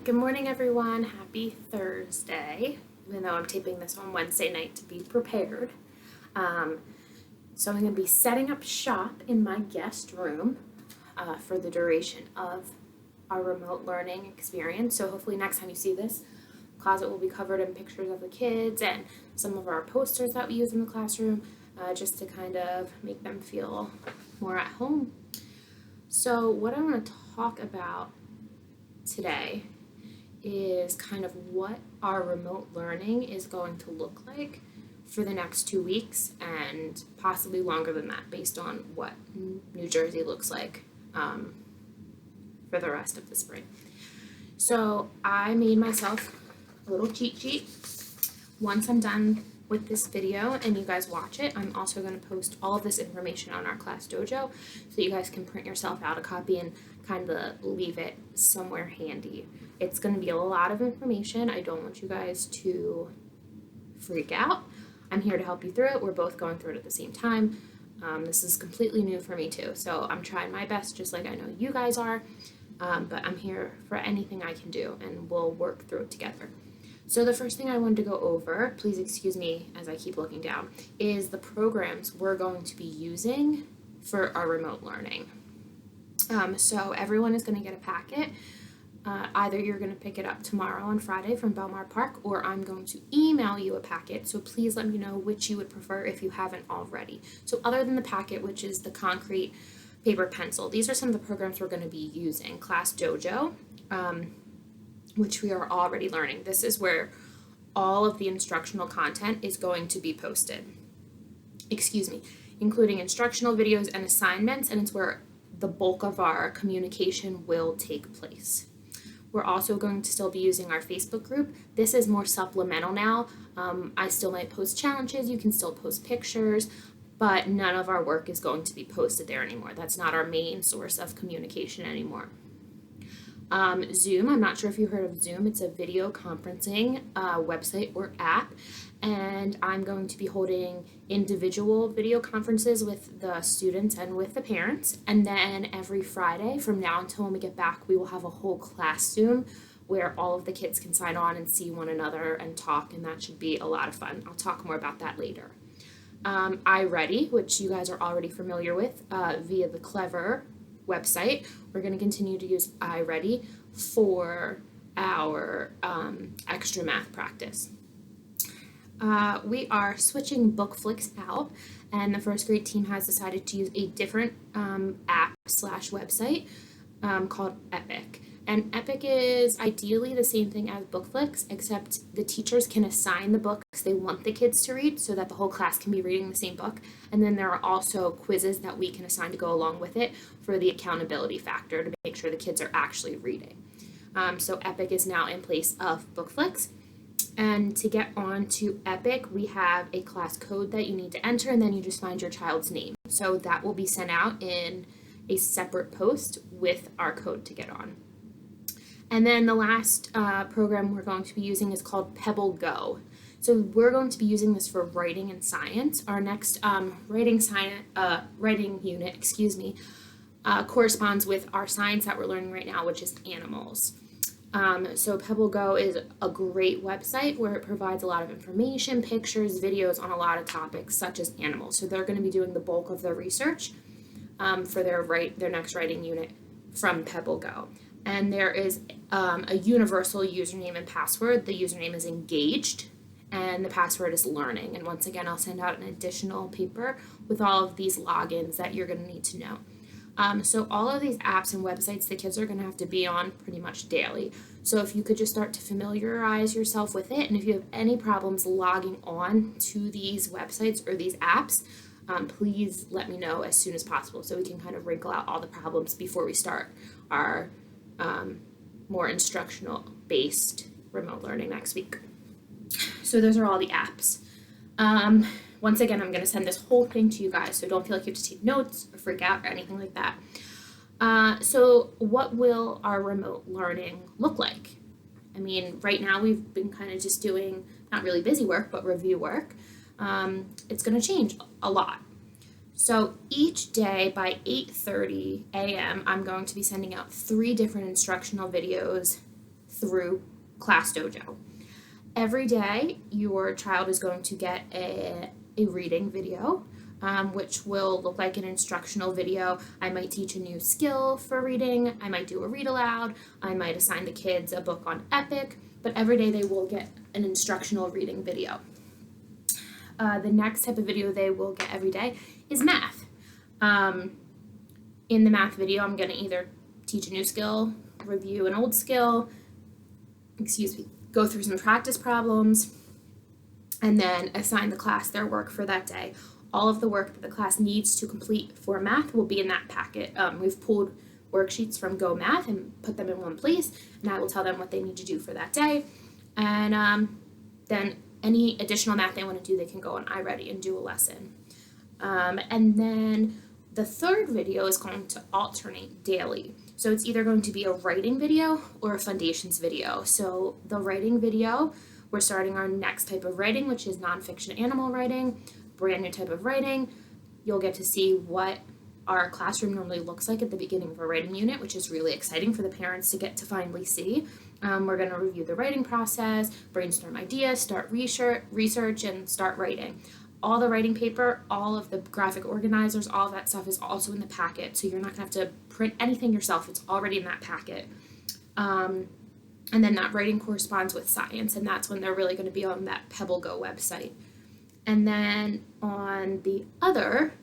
Good morning, everyone. Happy Thursday, even though I'm taping this on Wednesday night to be prepared. So I'm going to be setting up shop in my guest room for the duration of our remote learning experience. So hopefully next time you see this, closet will be covered in pictures of the kids and some of our posters that we use in the classroom, just to kind of make them feel more at home. So what I want to talk about today is kind of what our remote learning is going to look like for the next 2 weeks and possibly longer than that based on what New Jersey looks like for the rest of the spring. So I made myself a little cheat sheet. Once I'm done with this video and you guys watch it, I'm also going to post all of this information on our class dojo so that you guys can print yourself out a copy and kind of leave it somewhere handy. It's going to be a lot of information. I don't want you guys to freak out. I'm here to help you through it. We're both going through it at the same time. This is completely new for me too, so I'm trying my best just like I know you guys are, but I'm here for anything I can do and we'll work through it together. So the first thing I wanted to go over, please excuse me as I keep looking down, is the programs we're going to be using for our remote learning. So everyone is going to get a packet. Either you're going to pick it up tomorrow on Friday from Belmar Park, or I'm going to email you a packet. So please let me know which you would prefer if you haven't already. So other than the packet, which is the concrete, paper, pencil, these are some of the programs we're going to be using. Class Dojo, which we are already learning. This is where all of the instructional content is going to be posted. Including instructional videos and assignments, and it's where the bulk of our communication will take place. We're also going to still be using our Facebook group. This is more supplemental now. I still might post challenges, you can still post pictures, but none of our work is going to be posted there anymore. That's not our main source of communication anymore. Zoom, I'm not sure if you heard of Zoom. It's a video conferencing website or app, and I'm going to be holding individual video conferences with the students and with the parents, and then every Friday from now until when we get back, we will have a whole class Zoom where all of the kids can sign on and see one another and talk, and that should be a lot of fun. I'll talk more about that later. iReady, which you guys are already familiar with via the Clever website. We're going to continue to use iReady for our extra math practice. We are switching BookFlix out, and the first grade team has decided to use a different app/website called Epic. And Epic is ideally the same thing as BookFlix, except the teachers can assign the books they want the kids to read so that the whole class can be reading the same book. And then there are also quizzes that we can assign to go along with it for the accountability factor to make sure the kids are actually reading. So Epic is now in place of BookFlix. And to get on to Epic, we have a class code that you need to enter, and then you just find your child's name. So that will be sent out in a separate post with our code to get on. And then the last program we're going to be using is called Pebble Go. So we're going to be using this for writing and science. Our next writing unit, corresponds with our science that we're learning right now, which is animals. So Pebble Go is a great website where it provides a lot of information, pictures, videos on a lot of topics such as animals. So they're going to be doing the bulk of their research for their next writing unit from Pebble Go. And there is a universal username and password. The username is engaged and the password is learning. And once again, I'll send out an additional paper with all of these logins that you're going to need to know. So all of these apps and websites the kids are going to have to be on pretty much daily. So if you could just start to familiarize yourself with it, and if you have any problems logging on to these websites or these apps, please let me know as soon as possible so we can kind of wrinkle out all the problems before we start our more instructional based remote learning next week. So those are all the apps. Once again, I'm going to send this whole thing to you guys, so don't feel like you have to take notes or freak out or anything like that. So what will our remote learning look like? I mean, right now we've been kind of just doing not really busy work, but review work. It's going to change a lot. So each day by 8:30 a.m., I'm going to be sending out 3 different instructional videos through Class Dojo. Every day, your child is going to get a reading video, which will look like an instructional video. I might teach a new skill for reading. I might do a read aloud. I might assign the kids a book on Epic, but every day they will get an instructional reading video. The next type of video they will get every day is math. In the math video, I'm going to either teach a new skill, review an old skill, go through some practice problems, and then assign the class their work for that day. All of the work that the class needs to complete for math will be in that packet. We've pulled worksheets from Go Math and put them in one place, and I will tell them what they need to do for that day. And then any additional math they want to do, they can go on iReady and do a lesson. And then the third video is going to alternate daily. So it's either going to be a writing video or a foundations video. So the writing video, we're starting our next type of writing, which is nonfiction animal writing, brand new type of writing. You'll get to see what our classroom normally looks like at the beginning of a writing unit, which is really exciting for the parents to get to finally see. We're going to review the writing process, brainstorm ideas, start research, and start writing. All the writing paper, all of the graphic organizers, all of that stuff is also in the packet, so you're not going to have to print anything yourself. It's already in that packet. And then that writing corresponds with science, and that's when they're really going to be on that PebbleGo website. And then on the other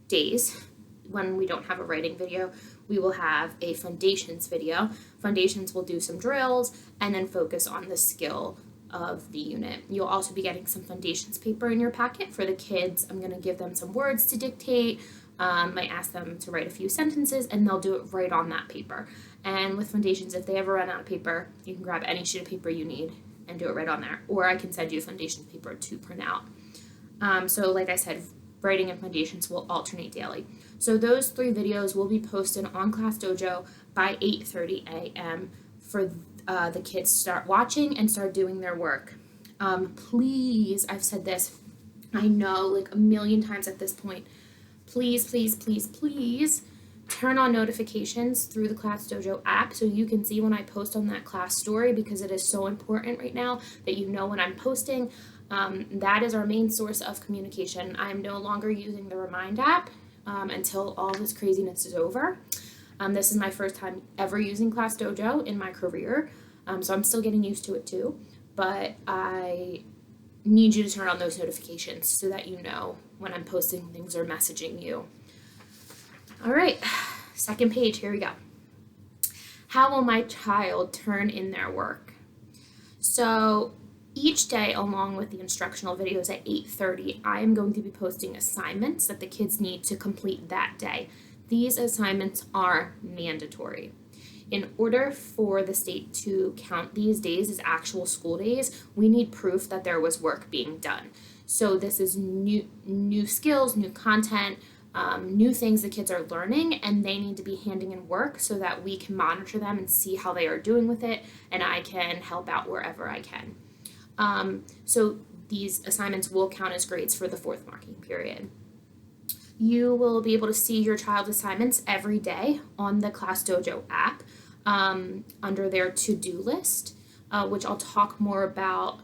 days, when we don't have a writing video, we will have a foundations video. Foundations will do some drills and then focus on the skill of the unit. You'll also be getting some foundations paper in your packet for the kids. I'm going to give them some words to dictate. Might ask them to write a few sentences, and they'll do it right on that paper. And with foundations, if they ever run out of paper, you can grab any sheet of paper you need and do it right on there. Or I can send you foundations paper to print out. So like I said, writing and foundations will alternate daily. So those 3 videos will be posted on Class Dojo by 8:30 a.m. for the kids to start watching and start doing their work. Please, I've said this, I know, like a million times at this point, please turn on notifications through the Class Dojo app so you can see when I post on that class story, because it is so important right now that you know when I'm posting. That is our main source of communication. I'm no longer using the Remind app until all this craziness is over. This is my first time ever using Class Dojo in my career, so I'm still getting used to it too, but I need you to turn on those notifications so that you know when I'm posting things or messaging you. All right, second page, here we go. How will my child turn in their work? So each day, along with the instructional videos at 8:30, I am going to be posting assignments that the kids need to complete that day. These assignments are mandatory. In order for the state to count these days as actual school days, we need proof that there was work being done. So this is new skills, new content, new things the kids are learning, and they need to be handing in work so that we can monitor them and see how they are doing with it, and I can help out wherever I can. So these assignments will count as grades for the 4th marking period. You will be able to see your child's assignments every day on the Class Dojo app under their to-do list, which I'll talk more about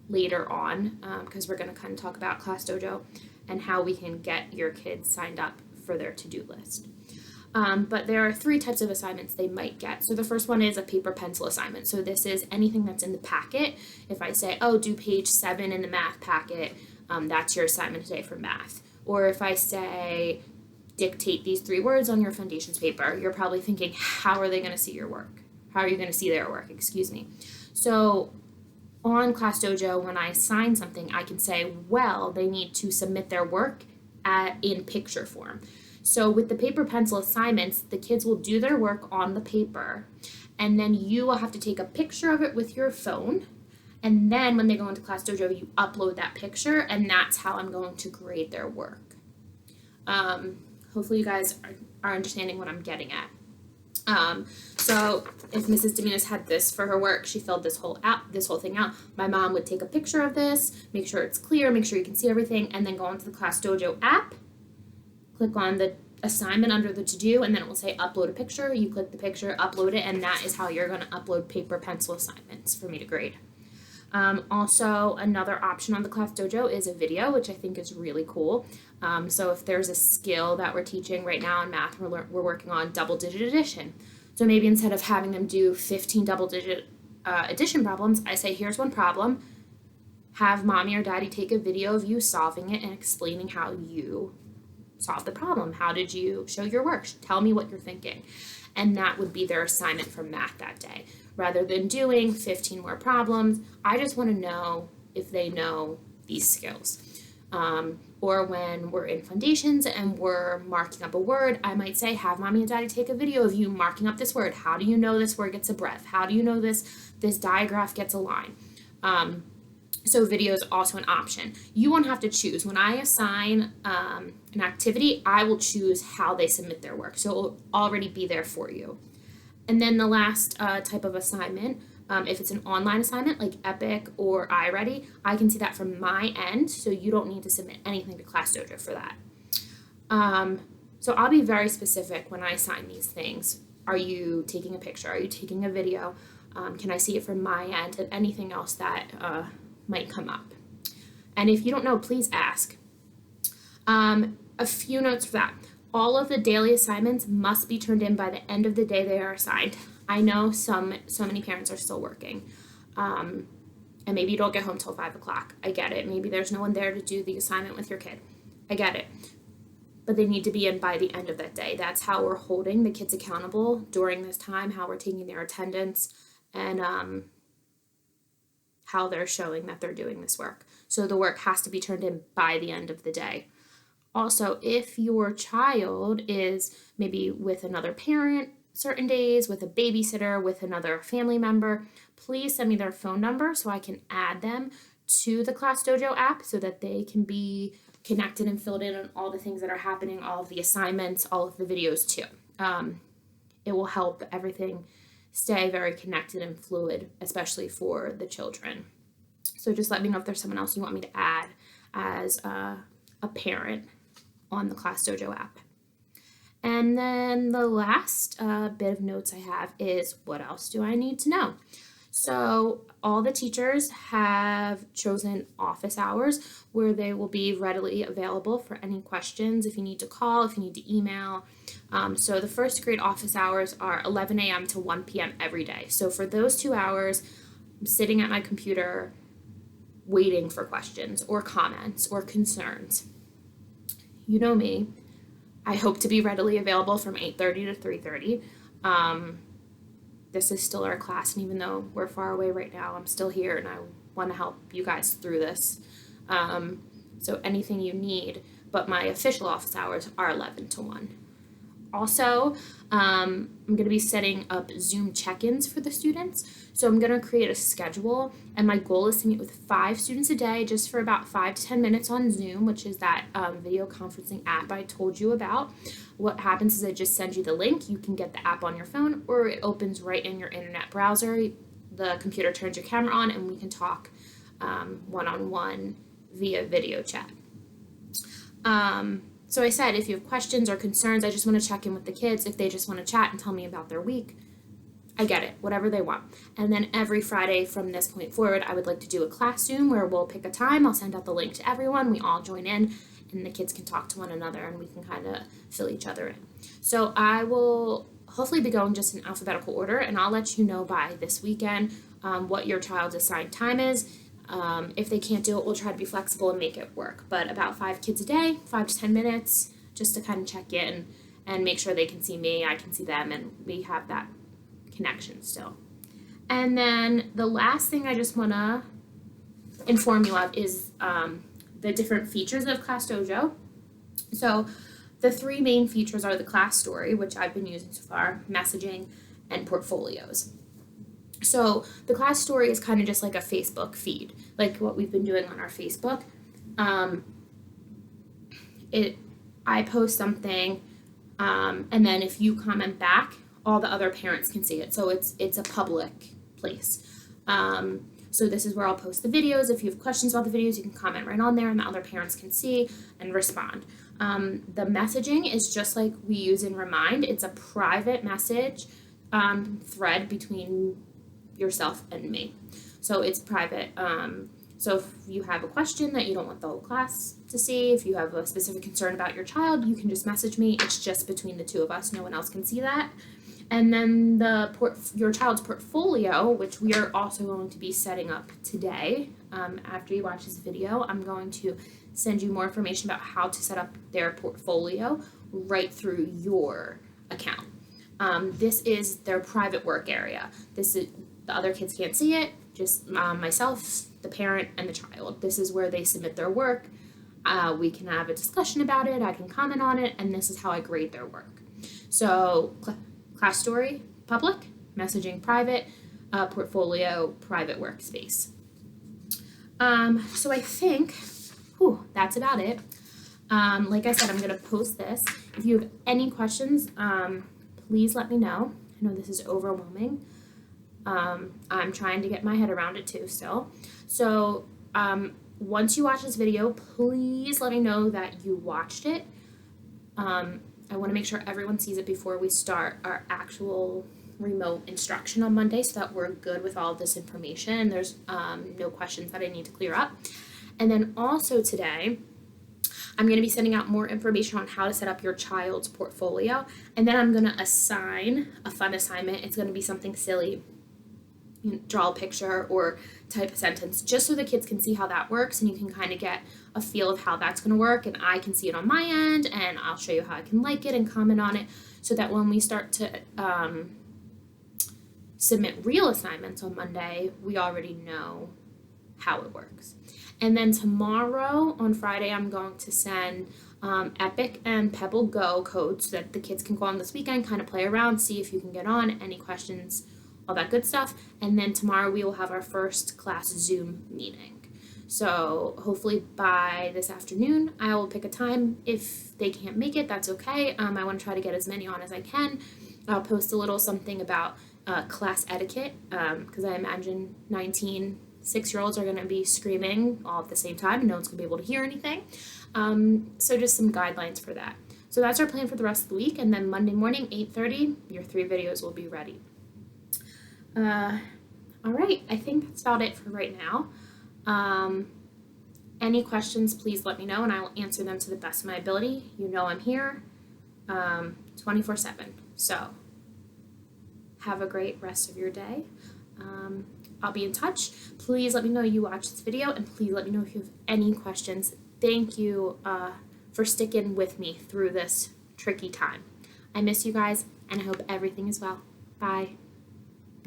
later on because we're going to kind of talk about Class Dojo and how we can get your kids signed up for their to-do list. But there are 3 types of assignments they might get. So the first one is a paper pencil assignment. So this is anything that's in the packet. If I say, oh, do page 7 in the math packet, that's your assignment today for math. Or if I say, dictate these 3 words on your foundations paper, you're probably thinking, how are they going to see your work? How are you going to see their work? So on Class Dojo, when I assign something, I can say, well, they need to submit their work in picture form. So with the paper pencil assignments, the kids will do their work on the paper, and then you will have to take a picture of it with your phone. And then when they go into Class Dojo, you upload that picture, and that's how I'm going to grade their work. Hopefully you guys are understanding what I'm getting at. So if Mrs. Dominguez had this for her work, she filled this whole thing out. My mom would take a picture of this, make sure it's clear, make sure you can see everything, and then go onto the Class Dojo app, click on the assignment under the to-do, and then it will say upload a picture. You click the picture, upload it, and that is how you're going to upload paper pencil assignments for me to grade. Also, another option on the Class Dojo is a video, which I think is really cool. So if there's a skill that we're teaching right now in math, we're working on double-digit addition. So maybe instead of having them do 15 double-digit addition problems, I say, here's one problem. Have mommy or daddy take a video of you solving it and explaining how you solve the problem. How did you show your work? Tell me what you're thinking. And that would be their assignment for math that day. Rather than doing 15 more problems, I just want to know if they know these skills. Or when we're in foundations and we're marking up a word, I might say, have mommy and daddy take a video of you marking up this word. How do you know this word gets a breath? How do you know this digraph gets a line? So video is also an option. You won't have to choose. When I assign an activity, I will choose how they submit their work. So it will already be there for you. And then the last type of assignment, if it's an online assignment like Epic or iReady, I can see that from my end, so you don't need to submit anything to Class Dojo for that. So I'll be very specific when I assign these things. Are you taking a picture? Are you taking a video? Can I see it from my end? And anything else that might come up. And if you don't know, please ask. A few notes for that. All of the daily assignments must be turned in by the end of the day they are assigned. I know so many parents are still working, and maybe you don't get home till 5 o'clock. I get it. Maybe there's no one there to do the assignment with your kid. I get it. But they need to be in by the end of that day. That's how we're holding the kids accountable during this time, how we're taking their attendance, and how they're showing that they're doing this work. So the work has to be turned in by the end of the day. Also, if your child is maybe with another parent certain days, with a babysitter, with another family member, please send me their phone number so I can add them to the Class Dojo app so that they can be connected and filled in on all the things that are happening, all of the assignments, all of the videos too. It will help everything stay very connected and fluid, especially for the children. So just let me know if there's someone else you want me to add as a parent on the Class Dojo app. And then the last bit of notes I have is, what else do I need to know? So all the teachers have chosen office hours where they will be readily available for any questions if you need to call, if you need to email. So the first grade office hours are 11 a.m. to 1 p.m. every day. So for those 2 hours, I'm sitting at my computer waiting for questions or comments or concerns. You know me. I hope to be readily available from 8:30 to 3:30. This is still our class, and even though we're far away right now, I'm still here, and I want to help you guys through this. So anything you need, but my official office hours are 11 to 1. Also, I'm going to be setting up Zoom check-ins for the students. So I'm going to create a schedule, and my goal is to meet with 5 students a day just for about 5 to 10 minutes on Zoom, which is that video conferencing app I told you about. What happens is I just send you the link. You can get the app on your phone, or it opens right in your internet browser. The computer turns your camera on, and we can talk one-on-one via video chat. So I said, if you have questions or concerns, I just want to check in with the kids. If they just want to chat and tell me about their week, I get it, whatever they want. And then every Friday from this point forward, I would like to do a class Zoom where we'll pick a time. I'll send out the link to everyone. We all join in, and the kids can talk to one another, and we can kind of fill each other in. So I will hopefully be going just in alphabetical order, and I'll let you know by this weekend what your child's assigned time is. If they can't do it, we'll try to be flexible and make it work. But about 5 kids a day, 5 to 10 minutes, just to kind of check in and make sure they can see me, I can see them, and we have that connection still. And then the last thing I just want to inform you of is the different features of Class Dojo. So the 3 main features are the class story, which I've been using so far, messaging, and portfolios. So the class story is kind of just like a Facebook feed, like what we've been doing on our Facebook. I post something, and then if you comment back, all the other parents can see it. So it's a public place. So this is where I'll post the videos. If you have questions about the videos, you can comment right on there, and the other parents can see and respond. The messaging is just like we use in Remind. It's a private message thread between yourself and me. So it's private. So if you have a question that you don't want the whole class to see, if you have a specific concern about your child, you can just message me. It's just between the two of us. No one else can see that. And then your child's portfolio, which we are also going to be setting up today. After you watch this video, I'm going to send you more information about how to set up their portfolio right through your account. This is their private work area. This is the other kids can't see it. Just myself, the parent, and the child. This is where they submit their work. We can have a discussion about it. I can comment on it, and this is how I grade their work. So class story, public, messaging, private, portfolio, private workspace. So I think, that's about it. Like I said, I'm going to post this. If you have any questions, please let me know. I know this is overwhelming. I'm trying to get my head around it too still. So once you watch this video, please let me know that you watched it. I want to make sure everyone sees it before we start our actual remote instruction on Monday so that we're good with all of this information and there's no questions that I need to clear up. And then also today, I'm going to be sending out more information on how to set up your child's portfolio. And then I'm going to assign a fun assignment. It's going to be something silly. Draw a picture or type a sentence just so the kids can see how that works and you can kind of get a feel of how that's going to work and I can see it on my end and I'll show you how I can like it and comment on it so that when we start to submit real assignments on Monday, we already know how it works. And then tomorrow on Friday, I'm going to send Epic and Pebble Go codes so that the kids can go on this weekend, kind of play around, see if you can get on, any questions, all that good stuff. And then tomorrow we will have our first class Zoom meeting. So hopefully by this afternoon, I will pick a time. If they can't make it, that's okay. I want to try to get as many on as I can. I'll post a little something about class etiquette because I imagine 19 6-year-olds are going to be screaming all at the same time and no one's going to be able to hear anything. So just some guidelines for that. So that's our plan for the rest of the week. And then Monday morning, 8:30, your 3 videos will be ready. All right, I think that's about it for right now. Any questions, please let me know and I will answer them to the best of my ability. You know I'm here 24/7. So have a great rest of your day. I'll be in touch. Please let me know you watched this video and please let me know if you have any questions. Thank you for sticking with me through this tricky time. I miss you guys and I hope everything is well. Bye.